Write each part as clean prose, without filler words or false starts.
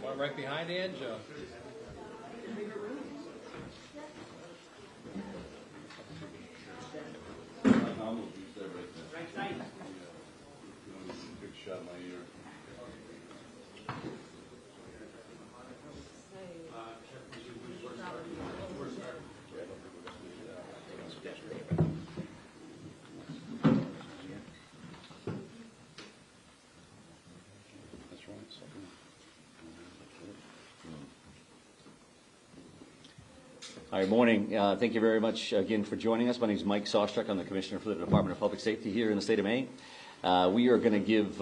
One right behind Ann, Joe. Right side. Big shot in my ear. That's right. All right, morning. Thank you very much again for joining us. My name is Mike Sawstruck. I'm the Commissioner for the Department of Public Safety here in the state of Maine. We are going to give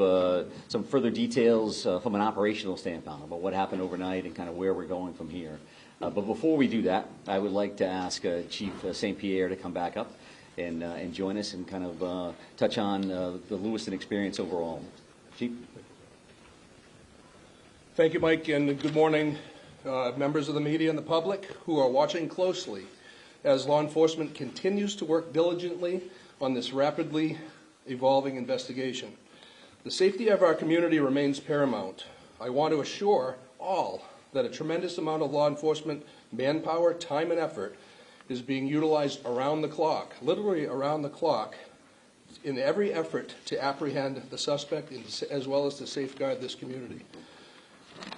some further details from an operational standpoint about what happened overnight and kind of where we're going from here. But before we do that, I would like to ask Chief St. Pierre to come back up and join us and kind of touch on the Lewiston experience overall. Chief? Thank you, Mike, and good morning, members of the media and the public who are watching closely as law enforcement continues to work diligently on this rapidly evolving investigation. The safety of our community remains paramount. I want to assure all that a tremendous amount of law enforcement manpower, time, and effort is being utilized around the clock, literally around the clock, in every effort to apprehend the suspect as well as to safeguard this community.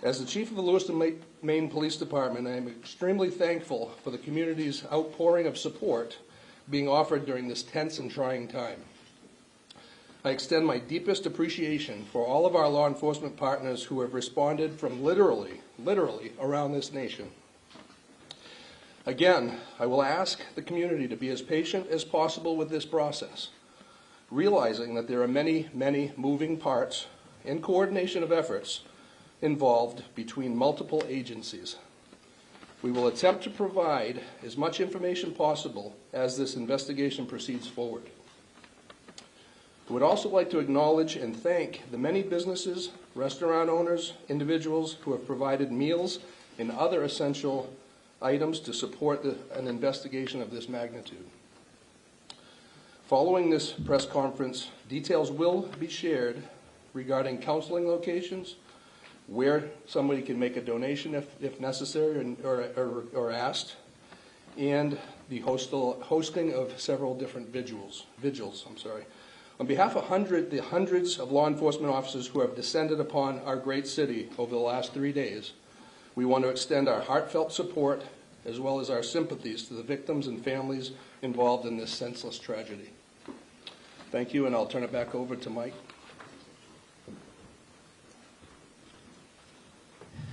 As the Chief of the Lewiston Maine Police Department, I am extremely thankful for the community's outpouring of support being offered during this tense and trying time. I extend my deepest appreciation for all of our law enforcement partners who have responded from literally around this nation. Again, I will ask the community to be as patient as possible with this process, realizing that there are many, many moving parts and coordination of efforts involved between multiple agencies. We will attempt to provide as much information possible as this investigation proceeds forward. I would also like to acknowledge and thank the many businesses, restaurant owners, individuals who have provided meals and other essential items to support an investigation of this magnitude. Following this press conference, details will be shared regarding counseling locations, where somebody can make a donation if necessary or asked, and the hosting of several different vigils. On behalf of the hundreds of law enforcement officers who have descended upon our great city over the last 3 days, we want to extend our heartfelt support as well as our sympathies to the victims and families involved in this senseless tragedy. Thank you, and I'll turn it back over to Mike.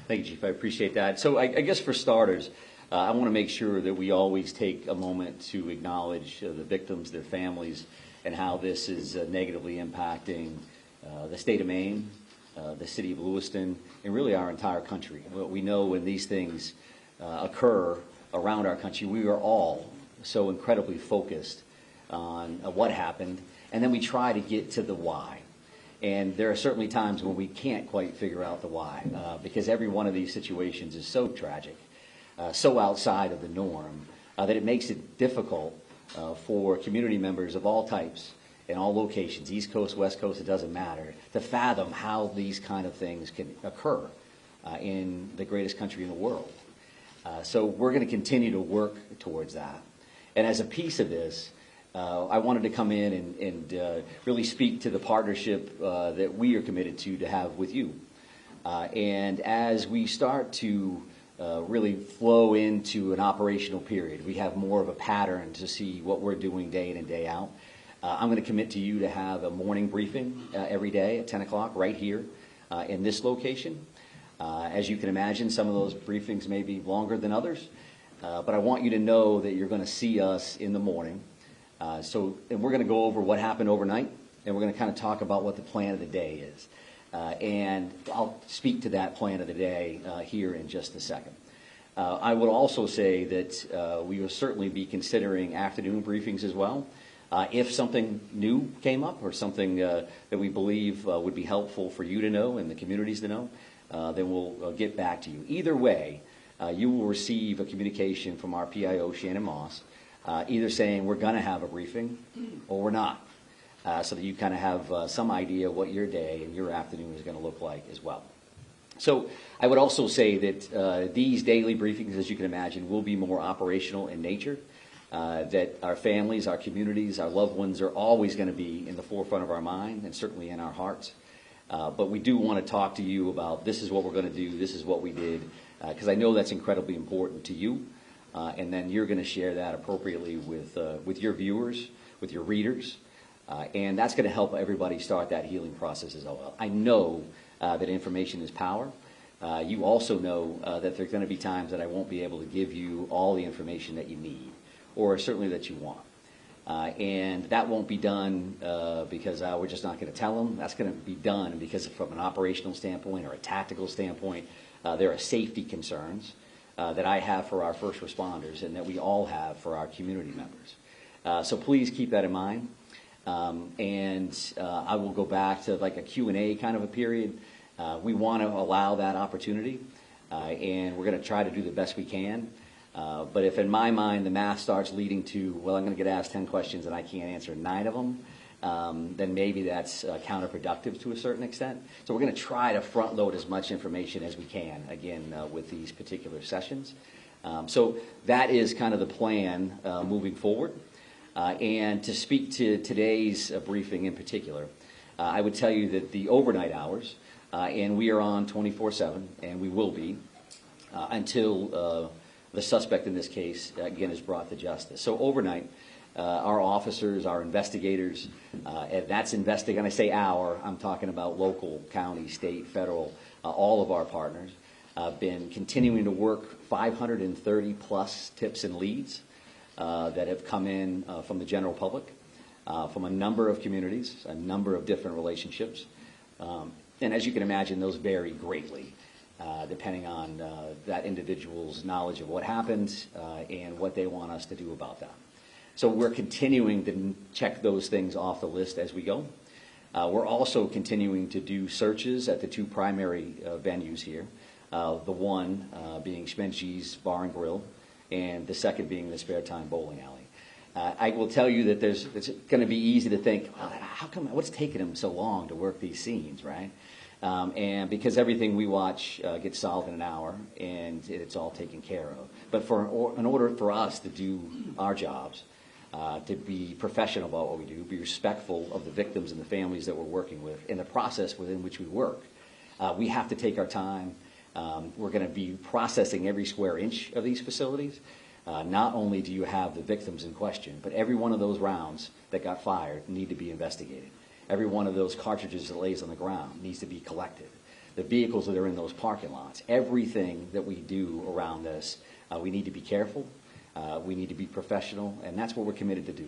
Thank you, Chief. I appreciate that. So I guess for starters, I want to make sure that we always take a moment to acknowledge the victims, their families, and how this is negatively impacting the state of Maine, the city of Lewiston, and really our entire country. We know when these things occur around our country, we are all so incredibly focused on what happened, and then we try to get to the why. And there are certainly times when we can't quite figure out the why, because every one of these situations is so tragic, so outside of the norm, that it makes it difficult for community members of all types in all locations, East Coast, West Coast, it doesn't matter, to fathom how these kind of things can occur in the greatest country in the world. So we're going to continue to work towards that. And as a piece of this, I wanted to come in and really speak to the partnership that we are committed to have with you. And as we start to really flow into an operational period, we have more of a pattern to see what we're doing day in and day out. I'm going to commit to you to have a morning briefing every day at 10 o'clock right here in this location. As you can imagine, some of those briefings may be longer than others, but I want you to know that you're going to see us in the morning. And we're going to go over what happened overnight, and we're going to kind of talk about what the plan of the day is. And I'll speak to that plan of the day here in just a second. I would also say that we will certainly be considering afternoon briefings as well. If something new came up or something that we believe would be helpful for you to know and the communities to know, then we'll get back to you. Either way, you will receive a communication from our PIO, Shannon Moss, either saying we're going to have a briefing or we're not, so that you kind of have some idea what your day and your afternoon is going to look like as well. So I would also say that these daily briefings, as you can imagine, will be more operational in nature, that our families, our communities, our loved ones are always going to be in the forefront of our mind and certainly in our hearts. But we do want to talk to you about this is what we're going to do, this is what we did, because I know that's incredibly important to you, and then you're going to share that appropriately with your viewers, with your readers, and that's going to help everybody start that healing process as well. I know that information is power. You also know that there's going to be times that I won't be able to give you all the information that you need, or certainly that you want. And that won't be done because we're just not going to tell them. That's going to be done because from an operational standpoint or a tactical standpoint, there are safety concerns that I have for our first responders and that we all have for our community members. So please keep that in mind. And I will go back to like a Q&A kind of a period. We want to allow that opportunity, and we're going to try to do the best we can. But if in my mind the math starts leading to, well, I'm going to get asked 10 questions and I can't answer 9 of them, then maybe that's counterproductive to a certain extent. So we're going to try to front load as much information as we can, again, with these particular sessions. So that is kind of the plan moving forward. And to speak to today's briefing in particular, I would tell you that the overnight hours, and we are on 24/7, and we will be until the suspect in this case, again, is brought to justice. So overnight, our officers, our investigators, and that's investigating, I say our, I'm talking about local, county, state, federal, all of our partners, been continuing to work 530 plus tips and leads that have come in from the general public, from a number of communities, a number of different relationships. And as you can imagine, those vary greatly, depending on that individual's knowledge of what happened and what they want us to do about that. So we're continuing to check those things off the list as we go. We're also continuing to do searches at the 2 primary venues here, the one being Schemengees Bar Grille, and the second being the Spare Time Bowling Alley. I will tell you that it's going to be easy to think, how come, what's taking them so long to work these scenes, right? And because everything we watch gets solved in an hour, and it's all taken care of. But in order for us to do our jobs, to be professional about what we do, be respectful of the victims and the families that we're working with, and the process within which we work, we have to take our time. We're going to be processing every square inch of these facilities. Not only do you have the victims in question, but every one of those rounds that got fired need to be investigated. Every one of those cartridges that lays on the ground needs to be collected. The vehicles that are in those parking lots, everything that we do around this, we need to be careful, we need to be professional, and that's what we're committed to do.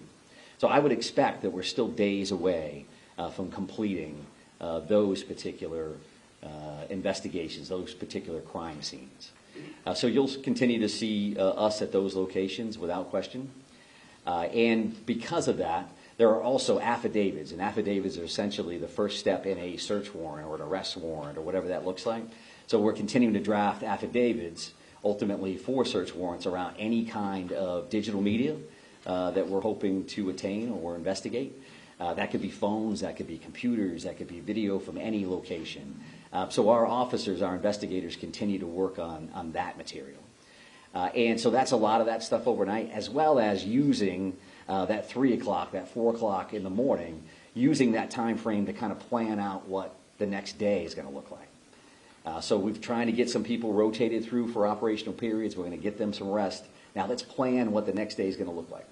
So I would expect that we're still days away from completing those particular investigations, those particular crime scenes. So you'll continue to see us at those locations without question. And because of that, there are also affidavits, and affidavits are essentially the first step in a search warrant or an arrest warrant or whatever that looks like. So we're continuing to draft affidavits ultimately for search warrants around any kind of digital media that we're hoping to attain or investigate. That could be phones, that could be computers, that could be video from any location. So our officers, our investigators continue to work on that material. And so that's a lot of that stuff overnight, as well as using that 3 o'clock, that 4 o'clock in the morning, using that time frame to kind of plan out what the next day is going to look like. So we've trying to get some people rotated through for operational periods. We're going to get them some rest. Now let's plan what the next day is going to look like.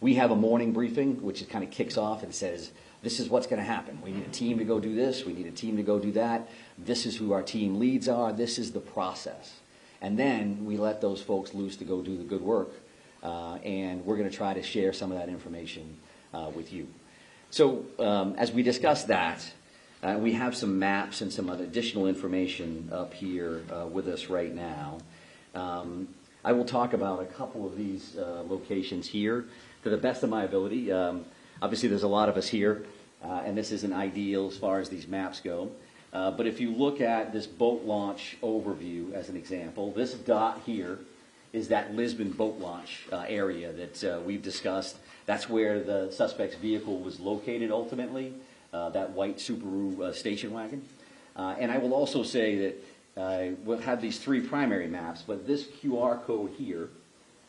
We have a morning briefing, which kind of kicks off and says, this is what's going to happen. We need a team to go do this. We need a team to go do that. This is who our team leads are. This is the process. And then we let those folks loose to go do the good work. And we're going to try to share some of that information with you. So as we discuss that, we have some maps and some other additional information up here with us right now. I will talk about a couple of these locations here to the best of my ability. Obviously, there's a lot of us here, and this isn't ideal as far as these maps go. But if you look at this boat launch overview as an example, this dot here is that Lisbon boat launch area that we've discussed. That's where the suspect's vehicle was located ultimately, that white Subaru station wagon. And I will also say that we'll have these three primary maps, but this QR code here,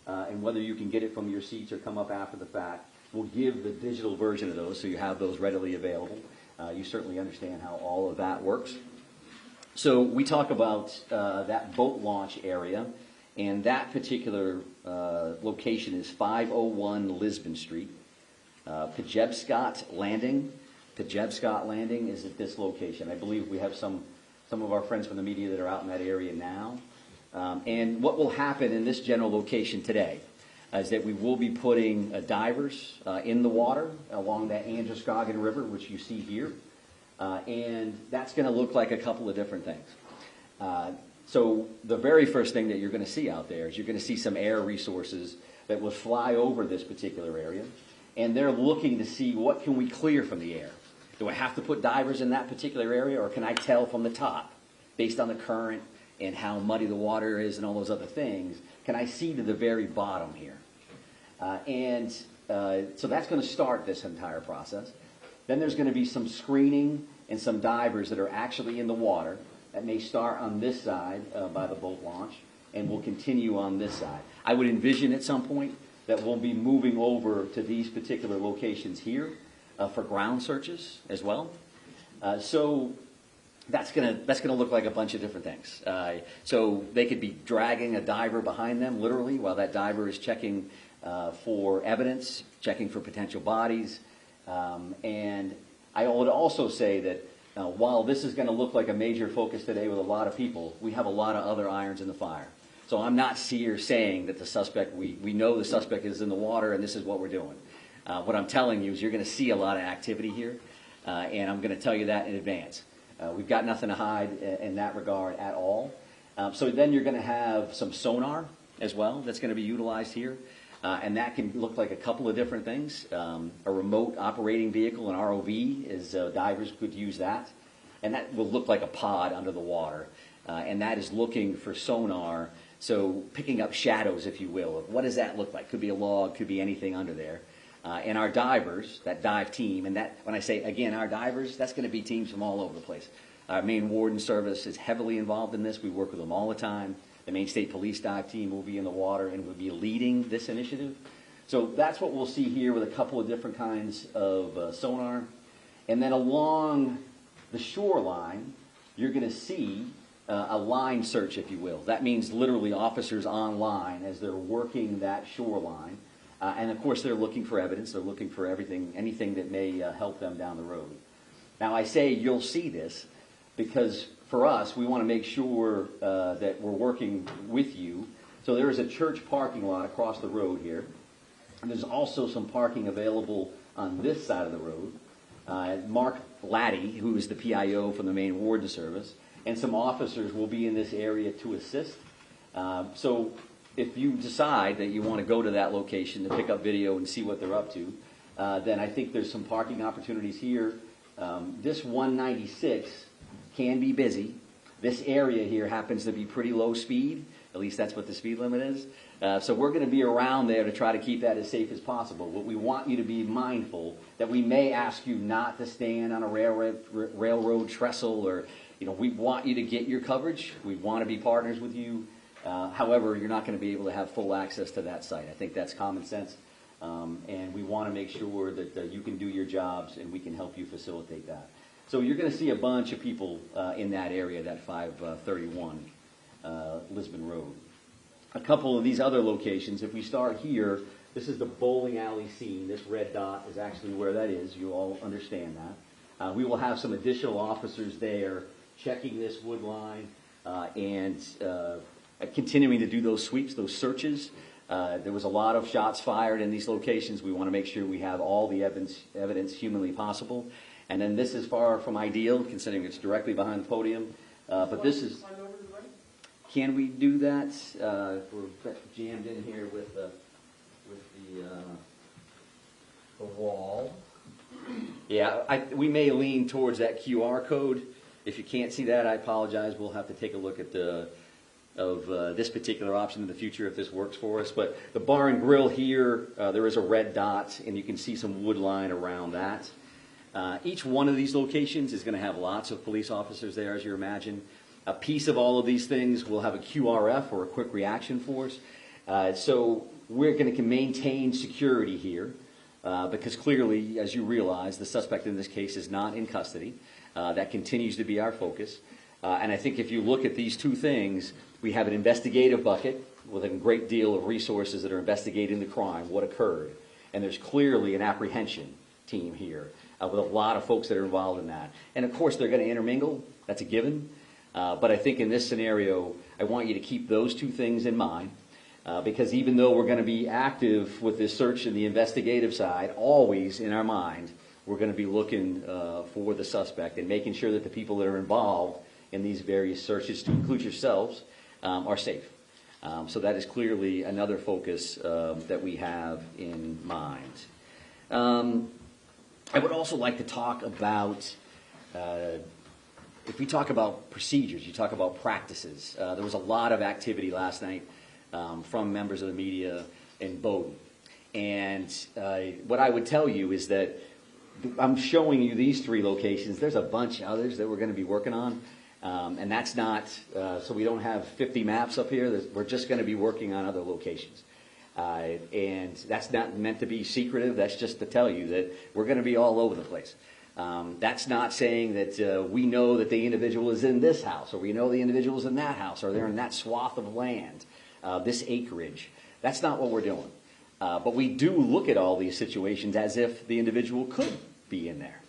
and whether you can get it from your seats or come up after the fact, will give the digital version of those so you have those readily available. You certainly understand how all of that works. So we talk about that boat launch area. And that particular location is 501 Lisbon Street. Pejebscott Landing. Pejebscott Landing is at this location. I believe we have some of our friends from the media that are out in that area now. And what will happen in this general location today is that we will be putting divers in the water along that Androscoggin River, which you see here. And that's going to look like a couple of different things. So the very first thing that you're going to see out there is you're going to see some air resources that will fly over this particular area, and they're looking to see what can we clear from the air. Do I have to put divers in that particular area, or can I tell from the top, based on the current and how muddy the water is and all those other things, can I see to the very bottom here? So that's going to start this entire process. Then there's going to be some screening and some divers that are actually in the water that may start on this side by the boat launch and will continue on this side. I would envision at some point that we'll be moving over to these particular locations here for ground searches as well. So that's gonna look like a bunch of different things. So they could be dragging a diver behind them, literally, while that diver is checking for evidence, checking for potential bodies. And I would also say that while this is going to look like a major focus today with a lot of people, we have a lot of other irons in the fire. So I'm not here saying that the suspect, we know the suspect is in the water and this is what we're doing. What I'm telling you is you're going to see a lot of activity here, and I'm going to tell you that in advance. We've got nothing to hide in that regard at all. So then you're going to have some sonar as well that's going to be utilized here. And that can look like a couple of different things. A remote operating vehicle, an ROV, is divers could use that. And that will look like a pod under the water. And that is looking for sonar, so picking up shadows, if you will, of what does that look like? Could be a log, could be anything under there. And our divers, that dive team, and that, when I say, again, our divers, that's going to be teams from all over the place. Our Maine Warden Service is heavily involved in this. We work with them all the time. The Maine State Police dive team will be in the water and will be leading this initiative. So that's what we'll see here with a couple of different kinds of sonar. And then along the shoreline, you're going to see a line search, if you will. That means literally officers on line as they're working that shoreline. And of course, they're looking for evidence. They're looking for anything that may help them down the road. Now, I say you'll see this because for us, we want to make sure that we're working with you. So there is a church parking lot across the road here. And there's also some parking available on this side of the road. Mark Laddie, who is the PIO from the Maine Warden Service, and some officers will be in this area to assist. So if you decide that you want to go to that location to pick up video and see what they're up to, then I think there's some parking opportunities here. This 196 can be busy. This area here happens to be pretty low speed. At least that's what the speed limit is. So we're going to be around there to try to keep that as safe as possible. But we want you to be mindful that we may ask you not to stand on a railroad trestle, or we want you to get your coverage. We want to be partners with you. However, you're not going to be able to have full access to that site. I think that's common sense. And we want to make sure that you can do your jobs and we can help you facilitate that. So you're going to see a bunch of people in that area, that 531 Lisbon Road. A couple of these other locations, if we start here, this is the bowling alley scene. This red dot is actually where that is. You all understand that. We will have some additional officers there checking this wood line and continuing to do those sweeps, those searches. There was a lot of shots fired in these locations. We want to make sure we have all the evidence humanly possible. And then this is far from ideal, considering it's directly behind the podium. But this is... Can we do that? We're jammed in here with the wall. Yeah, we may lean towards that QR code If you can't see that, I apologize. We'll have to take a look at this particular option in the future if this works for us. But the bar and grill here, there is a red dot, and you can see some wood line around that. Each one of these locations is going to have lots of police officers there, as you imagine. A piece of all of these things will have a QRF, or a quick reaction force. So we're going to maintain security here because clearly, as you realize, the suspect in this case is not in custody. That continues to be our focus. And I think if you look at these two things, we have an investigative bucket with a great deal of resources that are investigating the crime, what occurred. And there's clearly an apprehension team here with a lot of folks that are involved in that. And of course, they're going to intermingle. That's a given. But I think in this scenario, I want you to keep those two things in mind. Because even though we're going to be active with this search and the investigative side, always in our mind, we're going to be looking for the suspect and making sure that the people that are involved in these various searches, to include yourselves, are safe. So that is clearly another focus that we have in mind. I would also like to talk about, if we talk about procedures, you talk about practices. There was a lot of activity last night from members of the media in Bowdoin. And what I would tell you is that I'm showing you these three locations. There's a bunch of others that we're going to be working on. And that's not, so we don't have 50 maps up here. We're just going to be working on other locations. And that's not meant to be secretive. That's just to tell you that we're going to be all over the place. That's not saying that we know that the individual is in this house, or we know the individual is in that house, or they're in that swath of land, this acreage. That's not what we're doing. But we do look at all these situations as if the individual could be in there.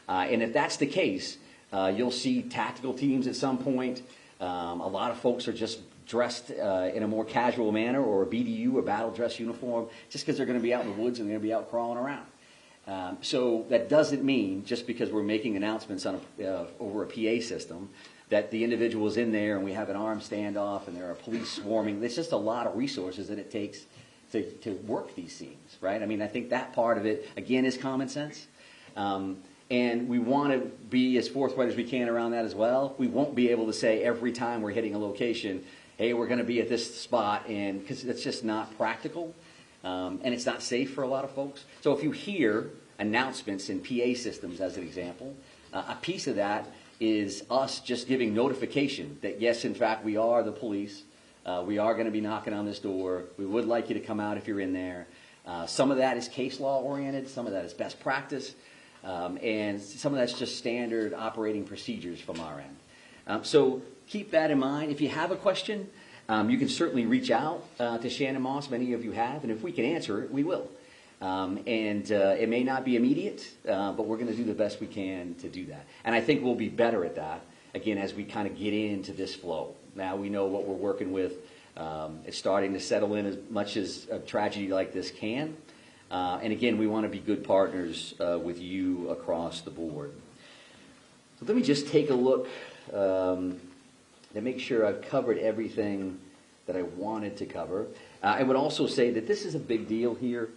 And if that's the case, you'll see tactical teams at some point. A lot of folks are just dressed in a more casual manner, or a BDU, a battle dress uniform, just because they're going to be out in the woods and they're going to be out crawling around. So that doesn't mean, just because we're making announcements on over a PA system, that the individual is in there and we have an armed standoff and there are police swarming. There's just a lot of resources that it takes to work these scenes, right? I mean, I think that part of it, again, is common sense. And we want to be as forthright as we can around that as well. We won't be able to say every time we're hitting a location, hey, we're going to be at this spot, and because it's just not practical, and it's not safe for a lot of folks. So if you hear announcements in PA systems, as an example, a piece of that is us just giving notification that, yes, in fact, we are the police. We are going to be knocking on this door. We would like you to come out if you're in there. Some of that is case law oriented. Some of that is best practice. And some of that's just standard operating procedures from our end. So keep that in mind. If you have a question, you can certainly reach out to Shannon Moss. Many of you have. And if we can answer it, we will. And it may not be immediate, but we're going to do the best we can to do that. And I think we'll be better at that, again, as we kind of get into this flow. Now we know what we're working with. It's starting to settle in as much as a tragedy like this can. And again, we want to be good partners with you across the board. So let me just take a look to make sure I've covered everything that I wanted to cover. I would also say that this is a big deal here,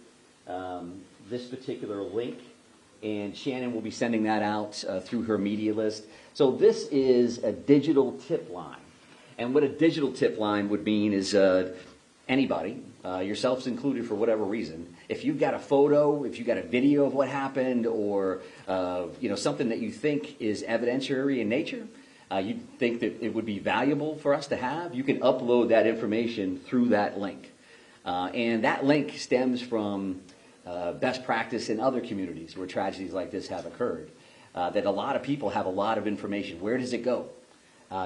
this particular link, and Shannon will be sending that out through her media list. So this is a digital tip line. And what a digital tip line would mean is anybody, yourselves included for whatever reason, if you've got a photo, if you've got a video of what happened, or something that you think is evidentiary in nature, you think that it would be valuable for us to have, you can upload that information through that link. And that link stems from best practice in other communities where tragedies like this have occurred, that a lot of people have a lot of information. Where does it go?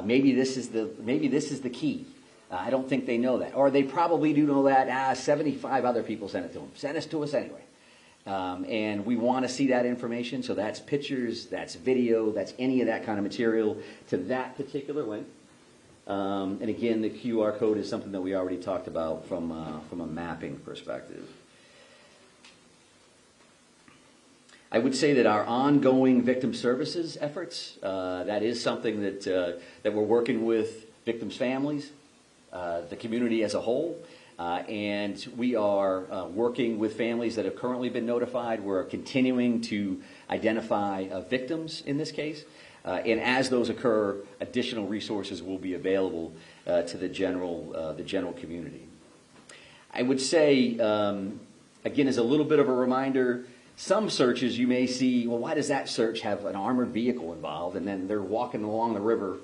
Maybe this is the key. I don't think they know that. Or they probably do know that. 75 other people sent it to them. Send it to us anyway. And we want to see that information. So that's pictures, that's video, that's any of that kind of material to that particular link. And again, the QR code is something that we already talked about from a mapping perspective. I would say that our ongoing victim services efforts, that is something that we're working with victims' families, the community as a whole, and we are working with families that have currently been notified. We're continuing to identify victims in this case. And as those occur, additional resources will be available to the general community. I would say, again, as a little bit of a reminder, some searches you may see, well, why does that search have an armored vehicle involved? And then they're walking along the river,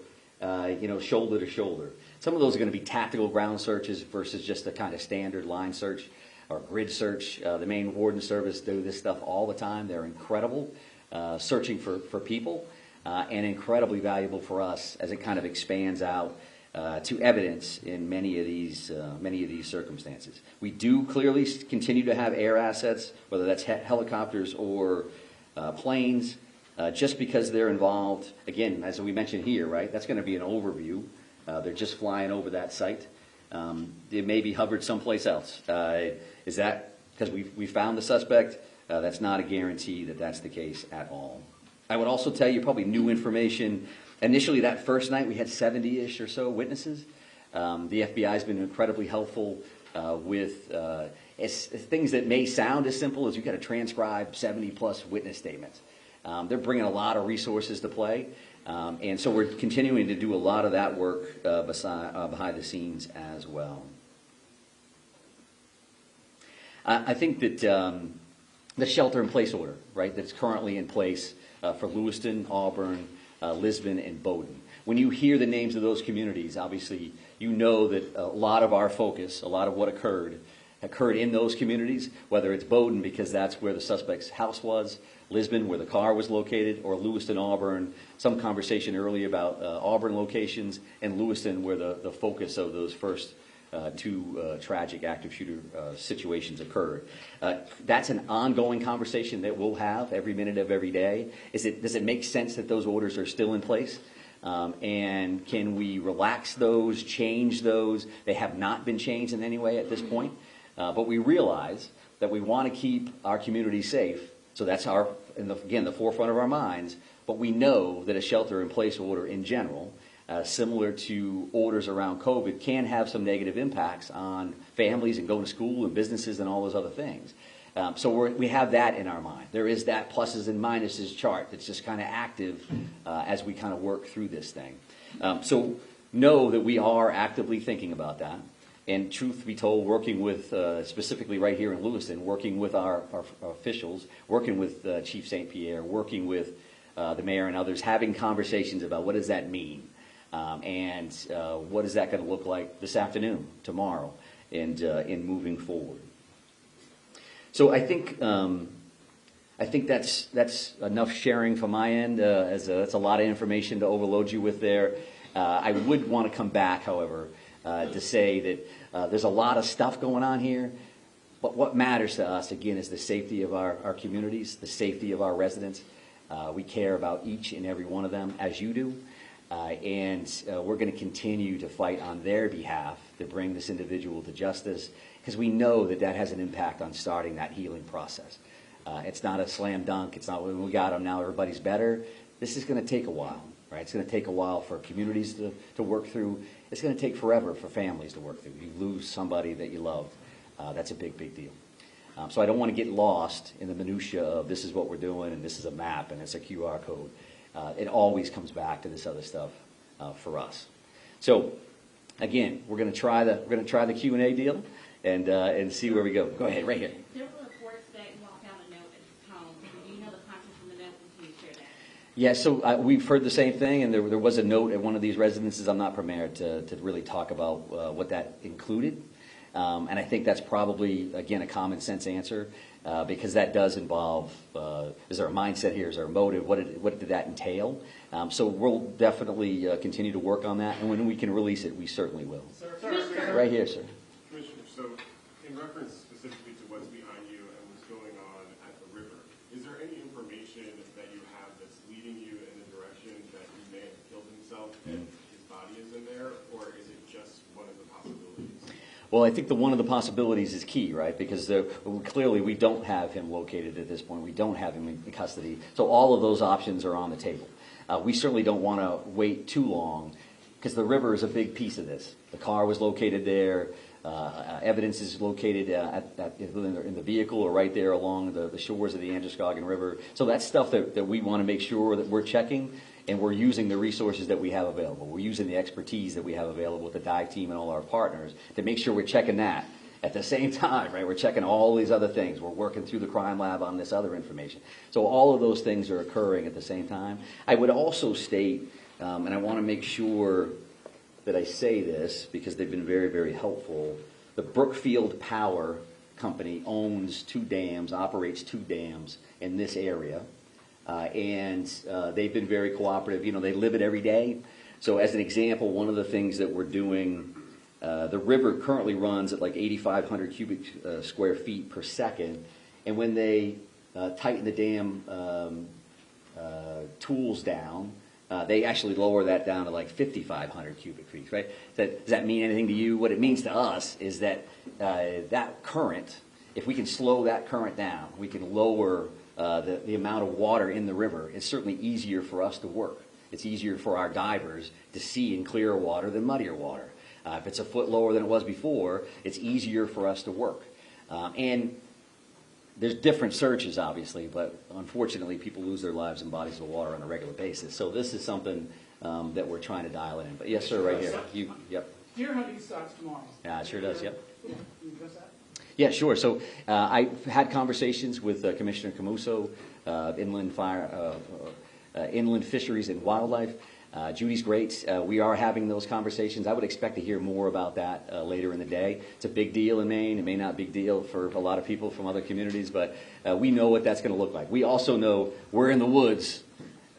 shoulder to shoulder. Some of those are going to be tactical ground searches versus just a kind of standard line search or grid search. The Maine Warden Service do this stuff all the time. They're incredible, searching for people, and incredibly valuable for us as it kind of expands out to evidence in many of these circumstances. We do clearly continue to have air assets, whether that's helicopters or planes, just because they're involved. Again, as we mentioned here, right? That's going to be an overview. They're just flying over that site. They may be hovered someplace else. Is that because we found the suspect? That's not a guarantee that that's the case at all. I would also tell you probably new information. Initially, that first night, we had 70-ish or so witnesses. The FBI has been incredibly helpful with things that may sound as simple as you've got to transcribe 70-plus witness statements. They're bringing a lot of resources to play, and so we're continuing to do a lot of that work behind the scenes as well. I think that the shelter-in-place order, right, that's currently in place for Lewiston, Auburn, Lisbon, and Bowdoin. When you hear the names of those communities, obviously you know that a lot of our focus, a lot of what occurred in those communities, whether it's Bowdoin because that's where the suspect's house was, Lisbon where the car was located, or Lewiston, Auburn, some conversation earlier about Auburn locations, and Lewiston where the focus of those first two tragic active shooter situations occurred. That's an ongoing conversation that we'll have every minute of every day. Does it make sense that those orders are still in place? And can we relax those, change those? They have not been changed in any way at this point. But we realize that we want to keep our community safe. So that's the forefront of our minds. But we know that a shelter-in-place order in general, similar to orders around COVID, can have some negative impacts on families and going to school and businesses and all those other things. So we have that in our mind. There is that pluses and minuses chart that's just kind of active as we kind of work through this thing. So know that we are actively thinking about that. And truth be told, working with, specifically right here in Lewiston, working with our officials, working with Chief St. Pierre, working with the mayor and others, having conversations about what does that mean? And what is that going to look like this afternoon, tomorrow, and in moving forward. So I think that's enough sharing from my end. That's a lot of information to overload you with there. I would want to come back, however, to say that there's a lot of stuff going on here. But what matters to us, again, is the safety of our communities, the safety of our residents. We care about each and every one of them, as you do. And we're going to continue to fight on their behalf to bring this individual to justice, because we know that has an impact on starting that healing process. It's not a slam dunk. It's not when we got him, now everybody's better. This is going to take a while, right? It's going to take a while for communities to work through. It's going to take forever for families to work through. You lose somebody that you love. That's a big, big deal. So I don't want to get lost in the minutia of this is what we're doing and this is a map and it's a QR code. It always comes back to this other stuff for us. So again, we're going to try the Q&A deal and see where we go. Go ahead, right here. There were reports that you all found a note at his home. Do you know the contents of the note, and can you share that? Yeah, so we've heard the same thing, and there was a note at one of these residences. I'm not prepared to really talk about what that included. And I think that's probably, again, a common sense answer because that does involve, is there a mindset here? Is there a motive? What did that entail? So we'll definitely continue to work on that, and when we can release it, we certainly will. Sir. Right here, sir. Commissioner, so in reference specifically to what's behind you and what's going on at the river, is there any information that you have that's leading you in the direction that he may have killed himself and his body is in there, or is it just one of the possibilities? Well, I think one of the possibilities is key, right? Because clearly we don't have him located at this point. We don't have him in custody. So all of those options are on the table. We certainly don't want to wait too long because the river is a big piece of this. The car was located there. Evidence is located in the vehicle or right there along the shores of the Androscoggin River. So that's stuff that we want to make sure that we're checking, and we're using the resources that we have available. We're using the expertise that we have available with the dive team and all our partners to make sure we're checking that. At the same time, right, we're checking all these other things. We're working through the crime lab on this other information. So all of those things are occurring at the same time. I would also state, and I want to make sure that I say this because they've been very, very helpful. The Brookfield Power Company owns 2 dams, operates 2 dams in this area, and they've been very cooperative. You know, they live it every day. So as an example, one of the things that we're doing, the river currently runs at like 8,500 cubic square feet per second, and when they tighten the dam tools down, they actually lower that down to like 5,500 cubic feet, right? Does that mean anything to you? What it means to us is that that current, if we can slow that current down, we can lower the amount of water in the river. It's certainly easier for us to work. It's easier for our divers to see in clearer water than muddier water. If it's a foot lower than it was before, it's easier for us to work. And there's different searches, obviously, but unfortunately, people lose their lives in bodies of water on a regular basis. So this is something that we're trying to dial it in. But yes, sir, right here. Yep. Deer hunting starts tomorrow. Yeah, it sure does. Yep. Yeah, can you address that? Yeah, sure. So I've had conversations with Commissioner Camuso, Inland Fisheries and Wildlife. Judy's great. We are having those conversations. I would expect to hear more about that later in the day. It's a big deal in Maine. It may not be a big deal for a lot of people from other communities, but we know what that's going to look like. We also know we're in the woods.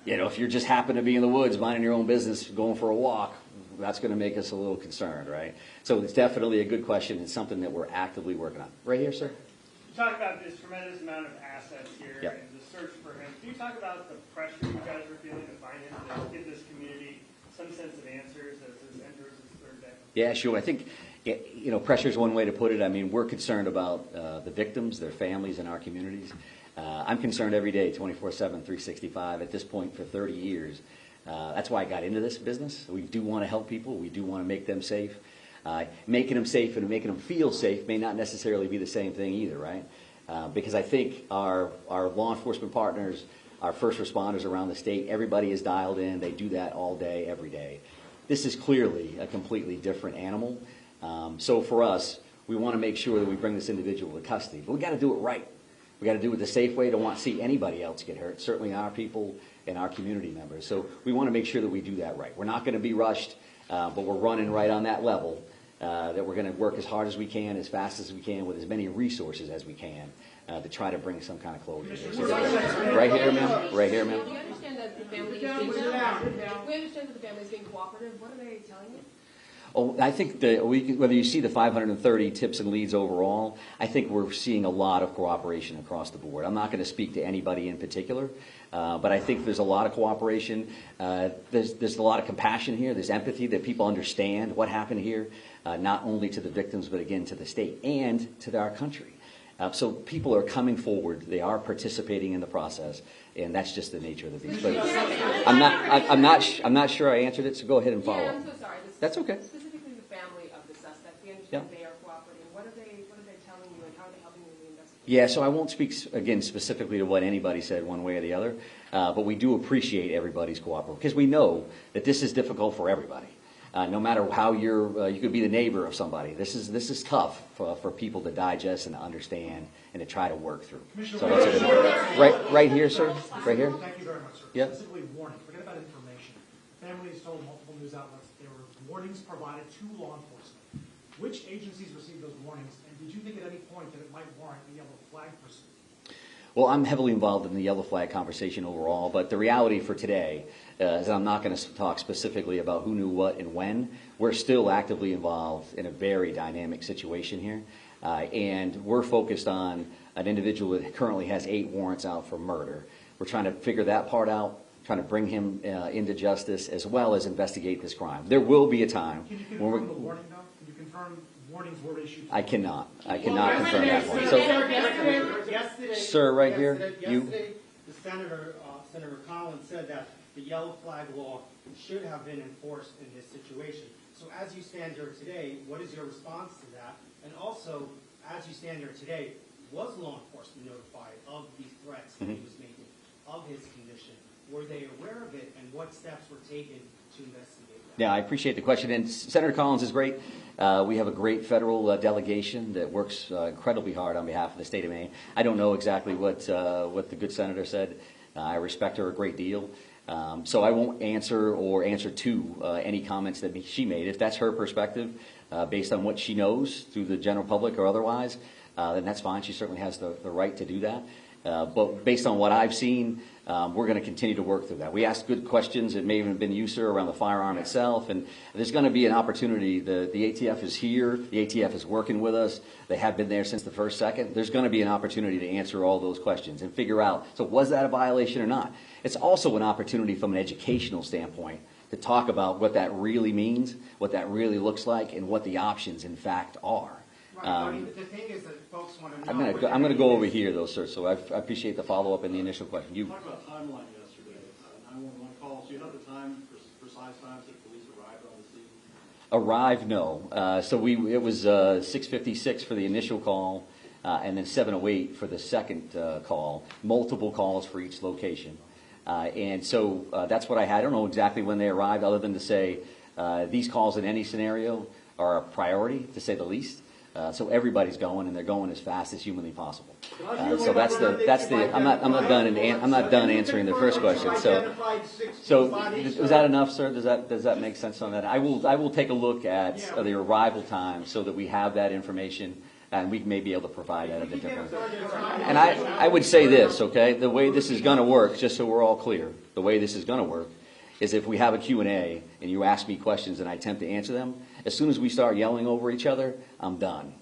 You know, if you just happen to be in the woods, minding your own business, going for a walk, that's going to make us a little concerned, right? So it's definitely a good question. It's something that we're actively working on. Right here, sir? You talk about this tremendous amount of assets here Yep. and the search for him. Can you talk about the pressure you guys are feeling to find him, to give this community some sense of answers as this enters its 3rd day? Yeah, sure. I think, you know, pressure is one way to put it. I mean, we're concerned about the victims, their families, and our communities. I'm concerned every day, 24/7, 365, at this point for 30 years. That's why I got into this business. We do want to help people. We do want to make them safe. Making them safe and making them feel safe may not necessarily be the same thing either, right? Because I think our law enforcement partners, our first responders around the state, everybody is dialed in. They do that all day, every day. This is clearly a completely different animal. So for us, we want to make sure that we bring this individual to custody. But we got to do it right. We got to do it the safe way. Don't want to see anybody else get hurt, certainly our people and our community members. So we want to make sure that we do that right. We're not going to be rushed, but we're running right on that level, that we're going to work as hard as we can, as fast as we can, with as many resources as we can to try to bring some kind of closure. Right here, ma'am. Right here, ma'am. We understand that the family is being we understand that the family is being cooperative. What are they telling you? Oh, I think whether you see the 530 tips and leads overall, I think we're seeing a lot of cooperation across the board. I'm not going to speak to anybody in particular, but I think there's a lot of cooperation. There's a lot of compassion here. There's empathy that people understand what happened here, not only to the victims, but again to the state and to our country. So people are coming forward. They are participating in the process, and that's just the nature of the beast. But I'm not sure I answered it. So go ahead and follow Yeah, up. I'm so sorry. That's okay. Specifically, the family of the suspect. We understand Yeah. they are cooperating. What are they telling you, and how are they helping you in the investigation? Yeah, so I won't speak, again, specifically to what anybody said one way or the other, but we do appreciate everybody's cooperation, because we know that this is difficult for everybody. No matter how you could be the neighbor of somebody. This is tough for people to digest and to understand and to try to work through. So that's a good, right here, sir. Right here. Thank you very much, sir. Yeah. Specifically, warning. Forget about information. Families told multiple news outlets there were warnings provided to law enforcement. Which agencies received those warnings, and did you think at any point that it might warrant a yellow flag pursuit? Well, I'm heavily involved in the yellow flag conversation overall, but the reality for today is I'm not going to talk specifically about who knew what and when. We're still actively involved in a very dynamic situation here, and we're focused on an individual that currently has 8 warrants out for murder. We're trying to figure that part out, trying to bring him into justice, as well as investigate this crime. There will be a time Can you when confirm the warning, though? Can you confirm warnings were issued? I cannot confirm that one. So, Yesterday, sir, right here, Yesterday, the Senator Collins said that the yellow flag law should have been enforced in this situation. So as you stand here today, what is your response to that? And also, as you stand here today, was law enforcement notified of the threats that he was making, of his condition? Were they aware of it, and what steps were taken to investigate that? Yeah, I appreciate the question, and Senator Collins is great. We have a great federal delegation that works incredibly hard on behalf of the state of Maine. I don't know exactly what the good senator said. I respect her a great deal. So I won't answer to any comments that she made. If that's her perspective, based on what she knows through the general public or otherwise, then that's fine. She certainly has the right to do that. But based on what I've seen, we're going to continue to work through that. We asked good questions. It may even have been you, sir, around the firearm itself. And there's going to be an opportunity. The ATF is here. The ATF is working with us. They have been there since the first second. There's going to be an opportunity to answer all those questions and figure out, so was that a violation or not? It's also an opportunity from an educational standpoint to talk about what that really means, what that really looks like, and what the options, in fact, are. Right, I mean, the thing is that folks want to know. I'm going to go over here, though, sir, so I appreciate the follow-up and the initial question. You talked about timeline yesterday, 911 calls. Do you have the time, precise times that police arrived on the scene? Arrived, no. So it was 6:56 for the initial call, and then 7:08 for the second call. Multiple calls for each location. And so that's what I had. I don't know exactly when they arrived, other than to say these calls in any scenario are a priority, to say the least. So everybody's going, and they're going as fast as humanly possible. So that's the. I'm not done answering the first question. So was that enough, sir? Does that make sense on that? I will take a look at the arrival time so that we have that information, and we may be able to provide that a bit differently. And I would say this, okay? The way this is going to work, just so we're all clear, the way this is going to work is if we have a Q&A and you ask me questions and I attempt to answer them, as soon as we start yelling over each other, I'm done,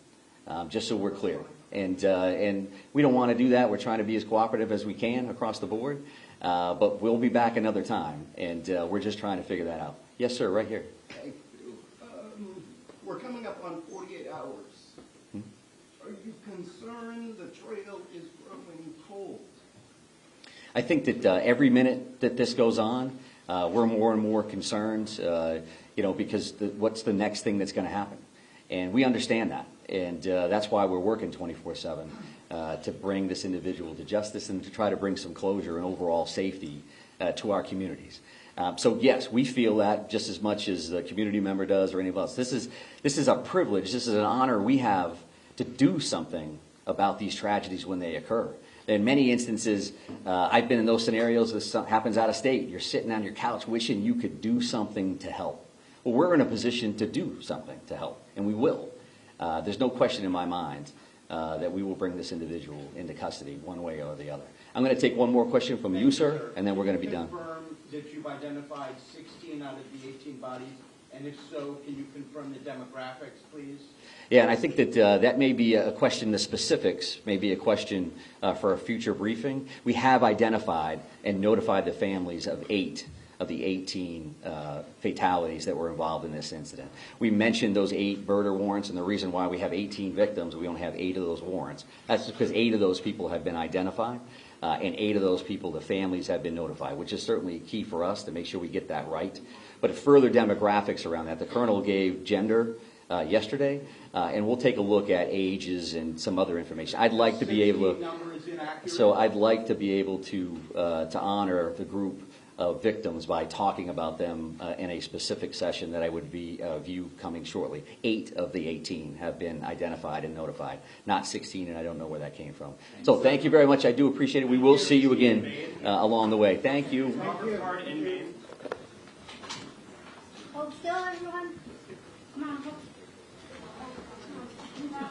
just so we're clear. And we don't want to do that. We're trying to be as cooperative as we can across the board, but we'll be back another time, and we're just trying to figure that out. Yes, sir, right here. Thank you. We're coming up on 48 hours. Are you concerned the trail is growing cold? I think that every minute that this goes on, we're more and more concerned, because what's the next thing that's going to happen? And we understand that. And that's why we're working 24/7 to bring this individual to justice and to try to bring some closure and overall safety to our communities. So yes, we feel that just as much as the community member does or any of us. This is a privilege. This is an honor we have to do something about these tragedies when they occur. In many instances, I've been in those scenarios. This happens out of state. You're sitting on your couch wishing you could do something to help. Well, we're in a position to do something to help, and we will. There's no question in my mind that we will bring this individual into custody one way or the other. I'm going to take one more question from you, sir, and then we're going to be done. Confirm that you've identified 16 out of the 18 bodies, and if so, can you confirm the demographics, please? Yeah, and I think that that may be a question, the specifics may be a question for a future briefing. We have identified and notified the families of 8 of the 18 fatalities that were involved in this incident. We mentioned those 8 murder warrants, and the reason why we have 18 victims, we only have 8 of those warrants. That's because 8 of those people have been identified, and 8 of those people, the families, have been notified, which is certainly key for us to make sure we get that right. But further demographics around that, the colonel gave gender yesterday, and we'll take a look at ages and some other information. I'd like to be able to honor the group of victims by talking about them in a specific session that I would view coming shortly. 8 of the 18 have been identified and notified, not 16, and I don't know where that came from. So thank you very much. I do appreciate it. We will see you again along the way. Thank you. Hold still, everyone. Come on. Come on.